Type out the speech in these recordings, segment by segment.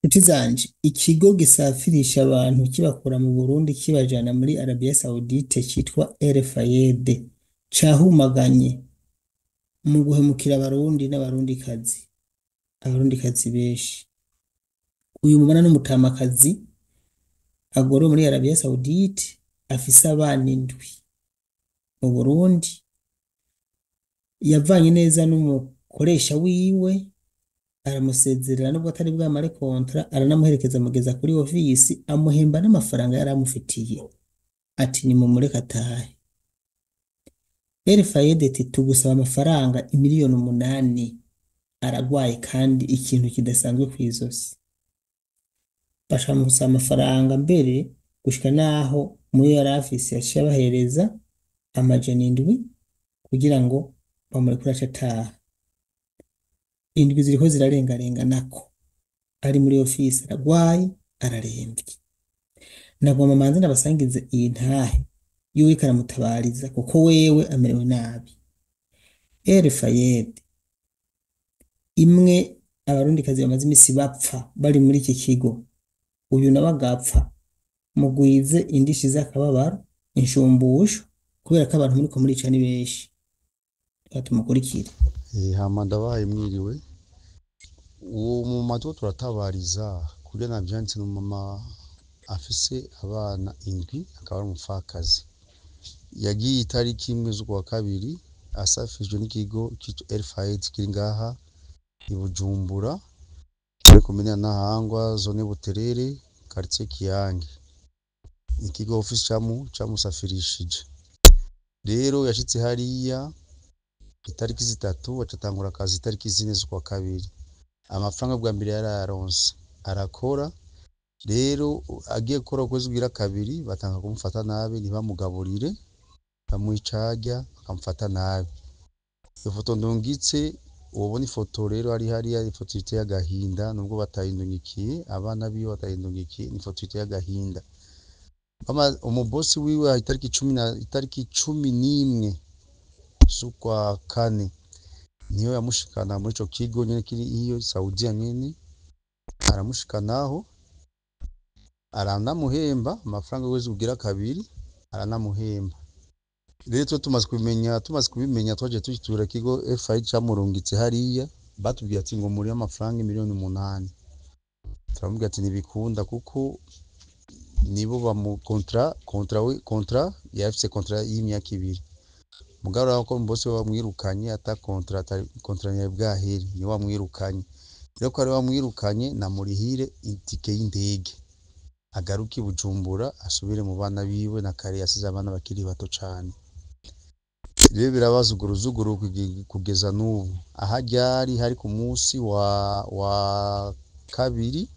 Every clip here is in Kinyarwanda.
Inshuti zanje, ikigo gisafirisha abantu kibakura mu Burundi kibajana muri Arabia Saudite citwa El Fayed cahumaganye mu guhemukira abarundi n'abarundikazi, abarundikazi benshi. Uyu mubona n'umutamakazi agorowe muri Arabia Saudite afise abana indwi mu Burundi, yavanye neza n'umukoresha wiwe aramusezerera nubwo atari bwamare kontra, aranamuherekeza amugeza kuri ofisi amuhemba n'amafaranga yari amufitiye, ati nimumureke atahe. El Fayed ati tugusaba amafaranga imiliyoni 8, aragwaye kandi ikintu kidasanzwe kw'izosi. Bashamusaba amafaranga mbere gushika naho muyo yari afise yaciye abahereza amajana indwi kugira ngo bamurekure ace ataha. Indwi ziriko zirarengarenganako ari muri ofisi aragwaye ararembye. Nagomba manze ndabasangize iyi ntahe yuko aramutabariza kuko wewe amerewe nabi. El Fayed imwe abarundikazi bamaze imisi bapfa bari muri iki kigo, uyu nawe agapfa mugwize indishi z'akababaro, inshumbusho, kubera ko abantu muriko murica ni benshi. Reka tumukurikire. Hama ndabaye mwiriwe. Uwo mumama tuba turatabariza kugira navyanditse n'umumama afise abana indwi akaba ari umupfakazi. Yagiye itariki imwe z'ukwa kabiri asafijwe n'ikigo citwa El Fayed kiri ngaha i Bujumbura muri komine ya Ntahangwa, zone Buterere, quartier Kiyange. Ikigo ofisi camusafirishije. Rero yashitse hariya itariki zitatu acatangura akazi itariki 4 z'ukwa kabiri. Amafaranga bwa mbere yararonse arakora. Rero agiye gukora ukwezi kugira kabiri batanga kumufata nabi, ntibamugaburire, bamwicarya bakamufata nabi. Ifoto ndungitse ubona ifoto rero ari hariya, ifoto iteye agahinda nubwo batayindungikiye, abana biwe batayindungikiye, ni ifoto iteye agahinda. Umubosi wiwe itariki 11 z'ukwa kane niyo yamushikana muri ico kigo nyene kiri iyo Saudia nyene, aramushikanaho aranamuhemba amafaranga y'ukwezi kugira kabiri, aranamuhemba. Rero tumaze kubimenya twaje tugitura kigo FI camurungitse hariya, batubwiye ati ngo muri amafaranga imiliyoni 8. Turamubwira ati ntibikunda kuko nibo bamu kontra yafise kontra y'imyaka 2. Mugabo ko bose bamwirukanye ata kontra ya bwaheri ni wamwirukanye. Rero ko ari wamwirukanye na murihire itike y'indege agaruka i Bujumbura asubire mu bana biwe na kare yasize abana bakiri bato cane. Rero birabazuguruzuguru kugeza n'ubu aha ryari hari ku munsi wa kabiri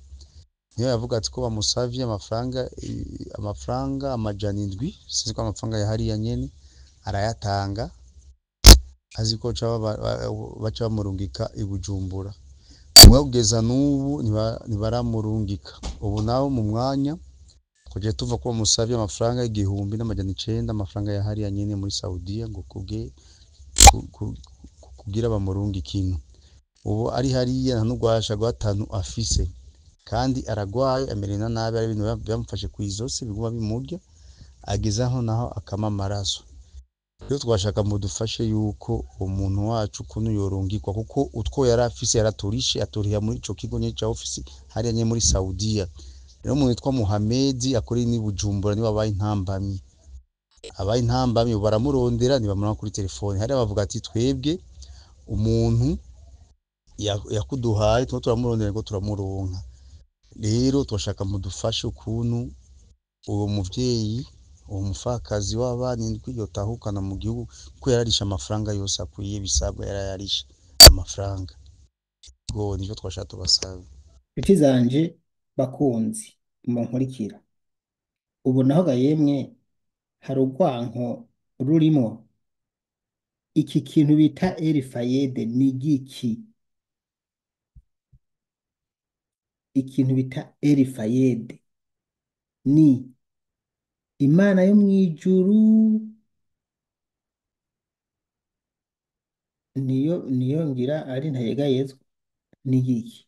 niyo yavuga ati ko bamusavye amafaranga amajana indwi, sinzi ko amafaranga ya hariya nyene arayatanga, aziko baca bamurungika i Bujumbura. Kugeza n'ubu ntibaramurungika. Ubu naho mu mwanya kugiye tuva ko bamusavye amafaranga 1900 amafaranga ya hariya nyene muri Saudiya ngo kugira bamurunga ikintu. Ubu ari hariya nta n'ugwasha gatanu afise kandi aragwaye amerena nabi, ari ibintu byamufashe kw'izosi biguma bimurya agezaho naho akama amaraso. Rero twashaka mudufashe yuko umuntu wacu kuno yorungikwa kuko utwo yari afise yaraturishe atoriha muri ico kigo nyene ca ofisi hariya nyene muri Saudiya. Rero umuntu witwa Muhammad akora ni Bujumbura ni wabaye intambamyi. Abaye intambamyi baramurondera ntibamura kuri telefone. Hari bavuga ati twebwe umuntu yakuduhaye two turamurondera ngo turamuronka. Rero twashaka mudufashe ukuntu uwo muvyeyi uwo mufakazi w'abana indwi yotahukana mu gihugu ko yararisha amafaranga yose akwiye bisabwa, yarayarisha amafaranga. Ngo nivyo twashaka tubasaba. Inshuti zanje bakunzi munkurikira, ubu naho gayemwe hari urwanko rurimo. Iki kintu bita El Fayed ni giki? Ikintu bita El Fayed ni Imana yo mwijuru, niyo ngira ari ntayegayezwa. Ni giki?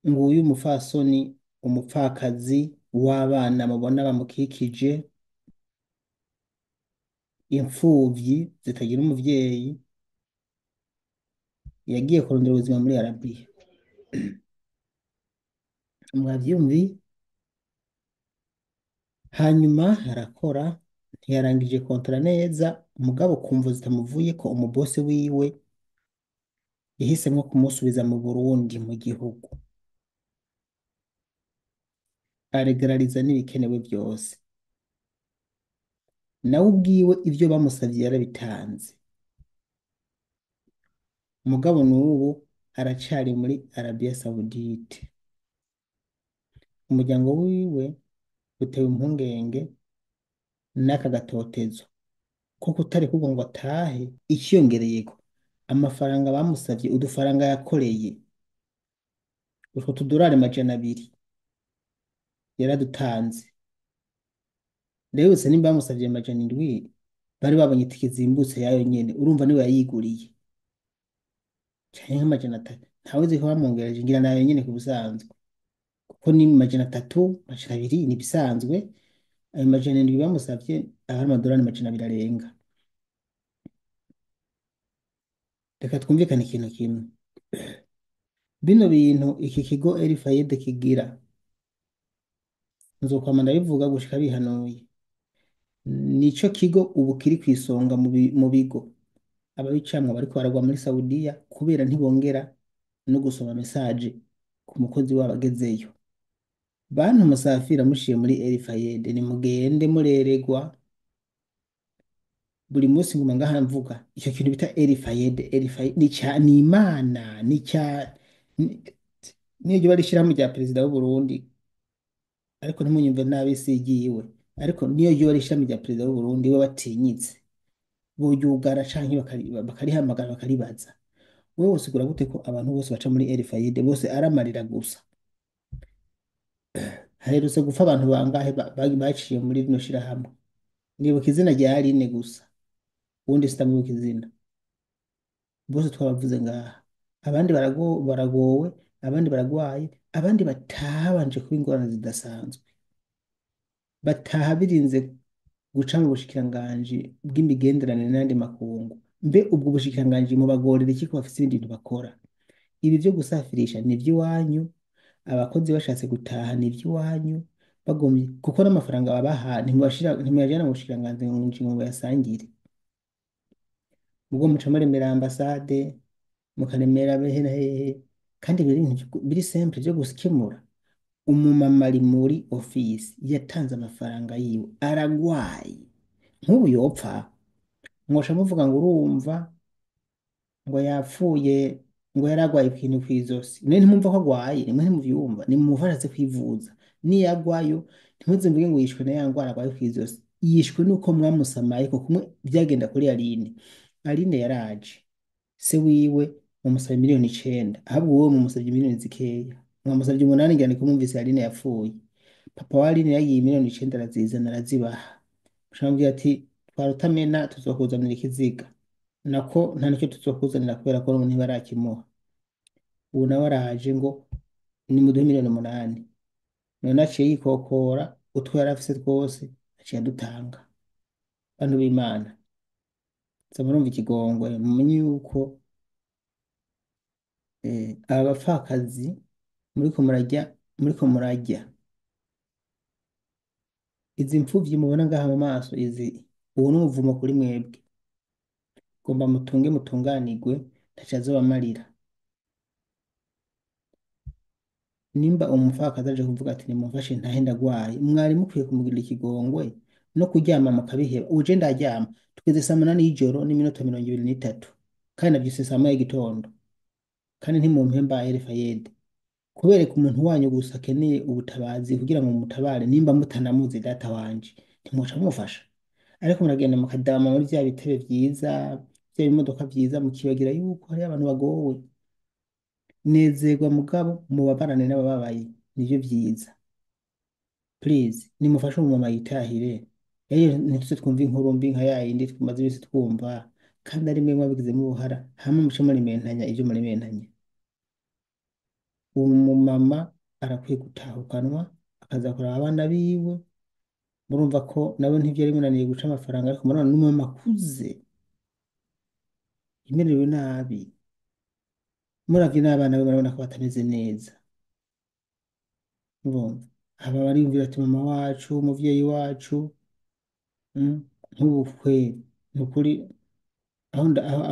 nguyu umupfasoni, umupfakazi w'abana mubona bamukikije, imfuvyi zitagira umuvyeyi, yagiye kurondera ubuzima muri Arabiya. Mwavyumvi? Hanyuma arakora, ntiyarangije kontara neza, umugabo kumva zitamuvuye ko umubosi wiwe yahisemwo kumusubiza mu Burundi mu gihugu, aregarariza n'ibikenewe byose. Nawe ubwiwe ivyo bamusavye yarabitanze. Umugabo n'ubu aracari muri Arabia Saudite. Umuryango wiwe utewe impungenge n'aka gatotezo ko kutari kuvuga ngo atahe, ikiyongereyeko amafaranga bamusavye, udufaranga yakoreye, utwo tudorari majana 2 yaradutanze. Rewuse nimba bamusavye majana 7, bari babonye itike zimbutse yayo nyene, urumva niwe yayiguriye canke nk'amajana 3, ntawe uzi ko bamwongereje, ngira nayo nyene ku busanzwe, kuko ni majana 3, majana 2 ni bisanzwe. Ayo majana 7 bamusavye aba ari amadorari majana 2 arenga. Reka twumvikane ikintu kimwe, bino bintu iki kigo El Fayed kigira, nzokwama ndabivuga gushika bihanuye, nico kigo ubu kiri kwisonga mu bigo ababicamwa bariko baragwa muri Saudiya kubera ntibongera no gusoma message ku mukozi wabo agezeyo. Bantu musafira mushiye muri El Fayed, nimugende mureregwa. Buri munsi nguma ngaha mvuga icyo kintu bita El Fayed. El Fayed ni imana, ni- niyo ryo barishirahamwe rya perezida w'u Burundi, ariko ntimunyumve nabi sigiwe, ariko niyo ryo barishirahamwe rya perezida w'u Burundi we batinyitse boryugara canke bakarihamagara bakaribaza. Wewe usigura gute ko abantu bose baca muri El Fayed bose aramarira gusa? Haherutse gupfa abantu bangahe baciye muri rino shirahamwe? Nibuka izina rya Aline gusa, ubundi sitamwibuka izina. Bose twabavuze ngaha, abandi baragowe, abandi baragwaye, abandi batabanje kuba ingorane zidasanzwe, bataha birinze guca mu bushikiranganji bw'imigenderanire n'andi makungu. Mbe ubwo bushikiranganji mubagorera iki ko bafise ibindi bintu bakora? Ibi vyo gusafirisha ni ivy'iwanyu, abakozi bashatse gutaha ni ivy'iwanyu, bagomye kuko n'amafaranga babaha ntimuyajana mu bushikiranganji ngo bayasangire. Ubwo muca muremera ambasade, mukaremera hehe na hehe, kandi biri simple vyo gukemura. Umumama ari muri ofisi yatanze amafaranga yiwe, aragwaye, nk'ubu yopfa, mwosha muvuga ngo urumva ngo yapfuye, ngo yaragwaye ikintu kw'izosi. None ntimwumva ko agwaye? Nimwe ntimuvyumva? Nimumufashe kwivuza. Niyagwayo ntimuze mvuge ngo yishwe na ya ngwara agwaye kw'izosi. Yishwe nuko mwamusamaye ko kumwe byagenda kuri Aline. Aline yaraje, se wiwe mumusabye miliyoni 9, ahubwo wowe mumusabye miliyoni zikeya. Mwamusabye 8 ngira ni kumwumvise Aline yapfuye. Papa wa Aline yagiye miliyoni 9 arazizana arazibaha. Mushambwira ati twarutamena tuzokuzanira ikiziga. Nako nta nicyo tuzokuzanira kubera ko umuntu ntibarakimuha. Ubu nawe araje ngo nimuduhe miliyoni 8. None aciye yikokora utwo yari afise twose aciye adutanga. Bantu b'Imana, nza murumva ikigongwe, mumenye yuko aba bapfakazi muriko murarya izi mfuvyi mubona ngaha mu maso, ubu ni umuvumo kuri mwebwe. Gomba mutunge mutunganirwe, ntaco azobamarira. Nimba umupfakazi aje kuvuga ati nimumfashe ntahe ndagwaye, mwari mukwiye kumugirira ikigongwe no kuryama mukabiheba. Uje ndaryama, tugeze saa 8 y'ijoro n'iminota 23, kandi navyise saa 1 y'igitondo, kandi ntimumpemba El Fayed. Kubereka umuntu wanyu gusa akeneye ubutabazi kugira ngo mumutabare, nimba mutanamuzi data wanje, ntimwoca mumufasha. Ariko muragenda mukadama muri vya bitebe vyiza, vya bimodoka vyiza, mukibagira yuko hari abantu bagowe. Nezerwa mugabo mubabarane n'abababaye, nivyo vyiza. Please nimufashe umumama yitahire. Ntituze twumva inkuru mbi nka yayindi tumaze imisi twumva, kandi ari mwe mwabigizemo uruhara, hamwe muce murimentanya ivyo murimentanya. umumama arakwiye gutahukanwa akaza kuraba abana biwe. Murumva ko nawe ntibyari bimunaniye guca amafaranga, ariko murabona n'umumama akuze yemerewe nabi, muravye n'abana be murabona ko batameze neza. Murumva aba bariyumvira ati mama wacu umuvyeyi wacu, mm, nk'ubukwe ni ukuri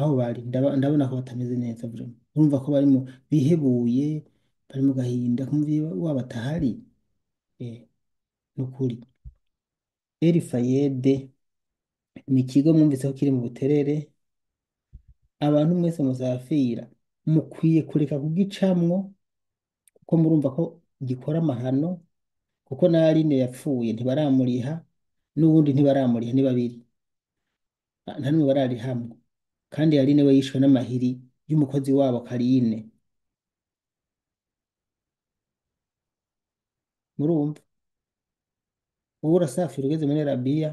aho bari ndabona ko batameze neza vraiment. Urumva ko bari bihebuye, bari mu gahinda k'umuvyeyi wabo atahari. eh, ni ukuri Erifayede ni ikigo mwumvise ko kiri mu Buterere. Abantu mwese muzafira mukwiye kureka kugicamwo, kuko murumva ko gikora amahano, kuko na Aline yapfuye ntibaramuriha, n'ubundi ntibaramuriha, ni babiri. Nta n'umwe bararihamwe, kandi Aline we yishwe n'amahiri y'umukozi wabo Karine. Murumva wowe urasafira ugeze muri Arabiya,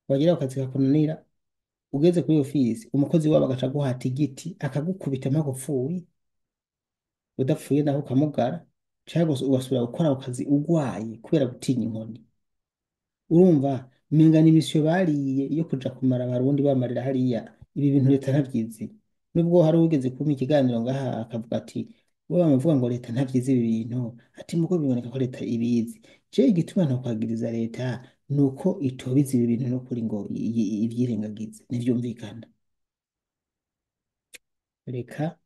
wagera ku kazi kakunanira, ugeze kuri ofisi umukozi wabo agaca aguhata igiti akagukubita mpaka upfuye, udapfuye naho ukamugara, cyangwa ugasubira gukora ako kazi ugwaye kubera gutinya inkoni. Urumva umenga ni imisyo bariye iyo kuja kumara abarundi bamarira hariya. Ibi bintu leta ntabyizi. Nubwo hari ugeze kumpa ikiganiro ngaha akavuga ati bo bamuvuga ngo leta ntabyizi ibi bintu, ati muko biboneka ko leta ibizi. Je igituma ntokwagiriza leta nuko itobizi ibi bintu no kuri ngo ivyirengagize, ntivyumvikana. Reka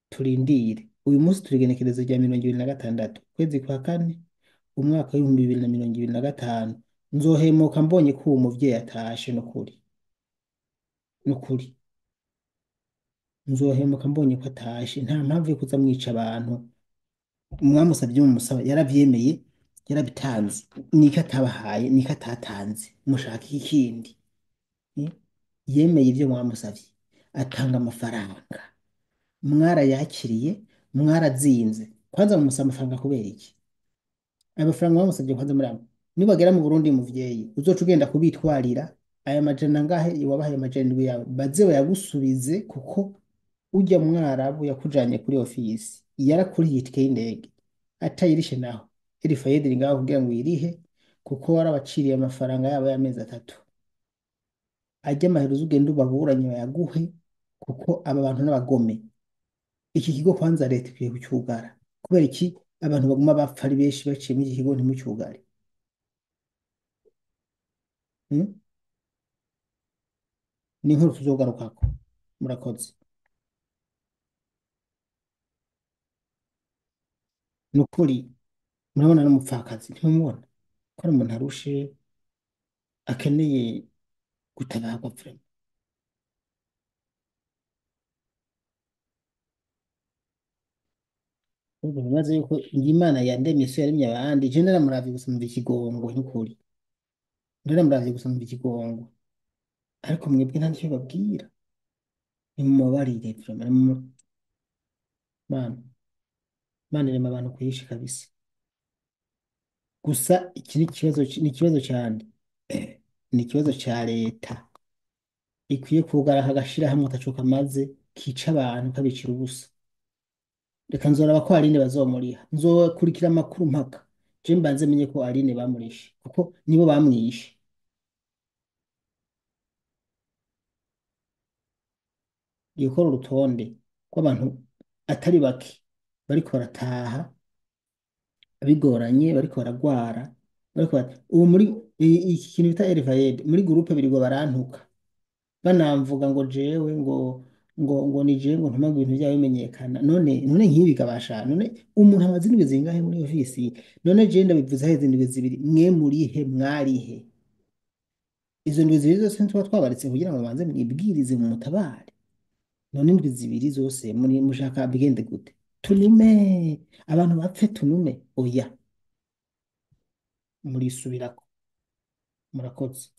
turindire. Uyu munsi turi igenekerezo rya 26 kwezi kwa kane umwaka w'ibihumbi 2025. Nzohemuka mbonye ko uwo muvyeyi atashe. Nukuri nukuri nzohemuka mbonye ko atashe. Nta mpamvu yo kuza mwica abantu. Mwamusabye mumusaba, yaravyemeye, yarabitanze. Niko atabahaye, niko atatanze, mushaka iki kindi? Eh? Yemeye ivyo mwamusavye, atanga amafaranga, mwarayakiriye, mwarazinze. Kwanza mumusaba amafaranga kubera iki? Amafaranga bamusabye kwanza muramo, nibagera mu Burundi muvyeyi uzoca ugenda kubitwarira aya majana ngahe wabahaye amajana indwi yawe baze bayagusubize, kuko ujya mwarabu yakujanye kuri ofisi yarakuriye itike y'indege atayirishe. Naho Erifayede ngaho kugira ngo yirihe, kuko warabaciriye amafaranga yabo y'amezi 3. Ajya amaherezo ugenda ubaburanye bayaguhe, kuko aba bantu n'abagome. Iki kigo kwanza leta ikwiye kucyugara. Kubera iki abantu baguma bapfa ari benshi baciye muri iki kigo ntimucyugare? Hmm? Ni inkuru tuzogarukako. Murakoze. Ni ukuri murabona n'umupfakazi ntimumubona ko ari umuntu arushe, akeneye gutabarwa vraiment. Ubwo bibaza yuko iyi Imana yandemye so yaremye abandi. Je naramuravye gusa numva ikigongwe. N'ukuri naramuravye gusa numva ikigongwe, ariko mwebwe nta nicyo babwira. Nimubabarire vraiment. Mana Mana irema abantu kwishi kabisa. Gusa iki ni ikibazo, ni ikibazo cyane. Ni ikibazo cya leta ikwiye kugara hagashira hamwe ataco kamaze kica abantu kabicira ubusa. Reka nzoraba ko Aline bazomuriha, nzokurikira amakuru mpaka je mbanze menye ko Aline bamurishe, kuko nibo bamwishe. Gikora urutonde rw'abantu atari bake bariko barataha bigoranye, bariko baragwara, ubu muri iki kintu bita Erivayede muri groupe birirwa barantuka banamvuga ngo jewe ngo ni jewe ngo ntuma ngo ibintu byabo bimenyekana. None nk'ibi gabasha, none umuntu amaze indwi zingahe muri ofisi? None je ndabivuze heze indwi zibiri, mwe murihe? Mwarihe? Izo ndwi zibiri zose ntitwa twabaretse kugira ngo banze mwibwirize mu mutabare? None indwi zibiri zose muri mushaka bigende gute? Tunume abantu bapfe, tunume? Oya, murisubirako. Murakoze.